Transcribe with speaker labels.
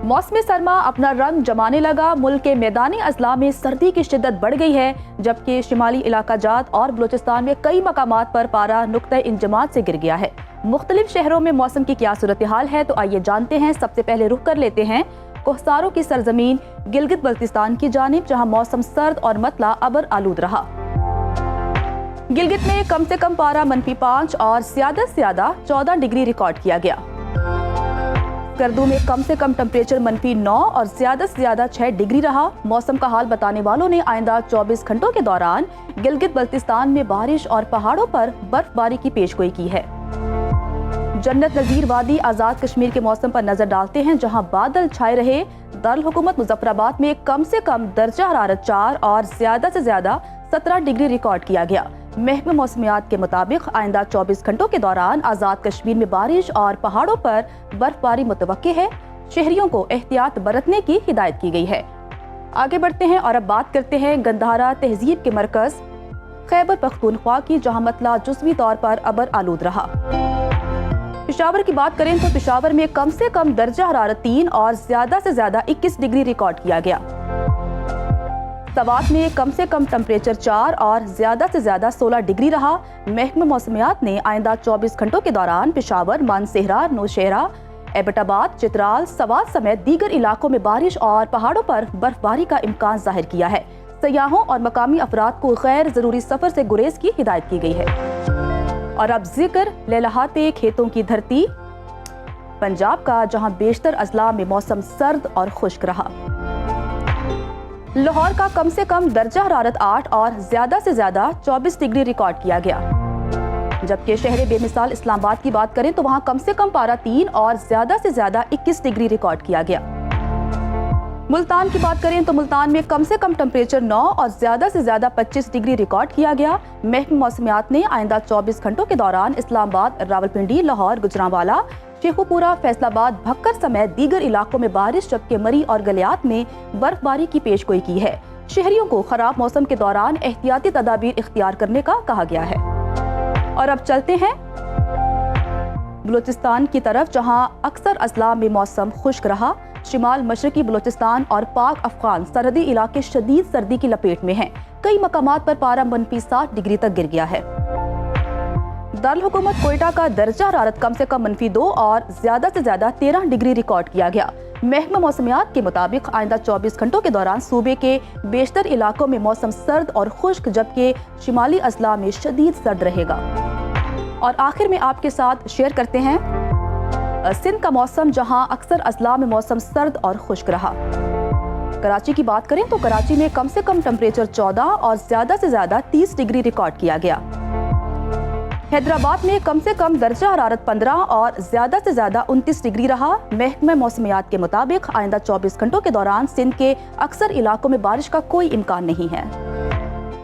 Speaker 1: मौसम सरमा अपना रंग जमाने लगा। मुल्क के मैदानी अजला में सर्दी की शिद्दत बढ़ गई है, जबकि शिमाली इलाका जात और बलूचिस्तान में कई मकामात पर पारा नुक्ते इंजमात से गिर गया है। मुख्तलिफ शहरों में मौसम की क्या सूरत हाल है, तो आइए जानते हैं। सबसे पहले रुख कर लेते हैं कोहसारों की सरजमीन गिलगित बल्तिस्तान की जानिब, जहां मौसम सर्द और मतला अबर आलूद रहा। गिलगित में कम से कम पारा -5 और ज्यादा से ज्यादा 14 डिग्री रिकॉर्ड किया गया। स्कर्दू में कम से कम टेम्परेचर -9 और ज्यादा से ज्यादा 6 डिग्री रहा। मौसम का हाल बताने वालों ने आइंदा 24 घंटों के दौरान गिलगित बल्तिस्तान में बारिश और पहाड़ों पर बर्फबारी की पेशगोई की है। जन्नत नज़ीर वादी आज़ाद कश्मीर के मौसम पर नजर डालते हैं, जहां बादल छाए रहे। दारुल हुकूमत मुजफ्फराबाद में कम से कम दर्जा हरारत 4 और ज्यादा से ज्यादा 17 डिग्री रिकॉर्ड किया गया। महकमे मौसमियात के मुताबिक आइंदा 24 घंटों के दौरान आज़ाद कश्मीर में बारिश और पहाड़ों पर बर्फबारी मुतवक्के है। शहरियों को एहतियात बरतने की हिदायत की गई है। आगे बढ़ते हैं और अब बात करते हैं गंधारा तहजीब के मरकज खैबर पख्तूनख्वा की, जहां मतला जुज़वी तौर पर अबर आलूद रहा। पेशावर की बात करें तो पेशावर में कम से कम दर्जा हरारत 3 और ज्यादा से ज्यादा 21 डिग्री रिकॉर्ड किया गया। सवात में कम से कम टेम्परेचर 4 और ज्यादा से ज्यादा 16 डिग्री रहा। महकमा मौसमियात ने आइंदा 24 घंटों के दौरान पेशावर, मानसेहरा, नौशहरा, एबटाबाद, चित्राल, सवात समेत दीगर इलाकों में बारिश और पहाड़ों पर बर्फबारी का इम्कान जाहिर किया है। सयाहों और मकामी अफराद को गैर जरूरी सफर से गुरेज की हिदायत की गई है। और अब जिक्र लहलहाते खेतों की धरती पंजाब का, जहां बेशतर अजला में मौसम सर्द और खुश्क रहा। लाहौर का कम से कम दर्जा हरारत 8 और ज्यादा से ज्यादा 24 डिग्री रिकॉर्ड किया गया। जबकि शहर बेमिसाल इस्लामाबाद की बात करें तो वहां कम से कम पारा 3 और ज्यादा से ज्यादा 21 डिग्री रिकॉर्ड किया गया। मुल्तान की बात करें तो मुल्तान में कम से कम टेम्परेचर 9 और ज्यादा से ज्यादा 25 डिग्री रिकॉर्ड किया गया। महकमा मौसमियात ने आइंदा 24 घंटों के दौरान इस्लामाबाद, रावलपिंडी, लाहौर, गुजरांवाला, शेखुपुरा, फैसलाबाद, भक्कर समेत दीगर इलाकों में बारिश, जबकि मरी और गलियात में बर्फबारी की पेशगोई की है। शहरियों को खराब मौसम के दौरान एहतियाती तदाबीर इख्तियार करने का कहा गया है। और अब चलते हैं बलूचिस्तान की तरफ, जहां अक्सर अजला में मौसम खुश्क रहा। शिमाल मशरकी बलूचिस्तान और पाक अफगान सरहदी इलाके शदीद सर्दी की लपेट में हैं। कई मकामात पर पारा -7 डिग्री तक गिर गया है। दारुल हुकूमत कोयटा का दर्जा हरारत कम से कम -2 और ज्यादा से ज्यादा 13 डिग्री रिकॉर्ड किया गया। महकमा मौसमियात के मुताबिक आइंदा 24 घंटों के दौरान सूबे के बेशतर इलाकों में मौसम सर्द और खुश्क, जबकि शिमाली अजला में शदीद सर्द रहेगा। और आखिर में आपके साथ शेयर करते हैं सिंध का मौसम, जहां अक्सर अजला में मौसम सर्द और खुश्क रहा। कराची की बात करें तो कराची में कम से कम टेम्परेचर 14 और ज्यादा से ज्यादा 30 डिग्री रिकॉर्ड किया गया। हैदराबाद में कम से कम दर्जा हरारत 15 और ज्यादा से ज्यादा 29 डिग्री रहा। महकमा मौसमियात के मुताबिक आइंदा 24 घंटों के दौरान सिंध के अक्सर इलाकों में बारिश का कोई इम्कान नहीं है।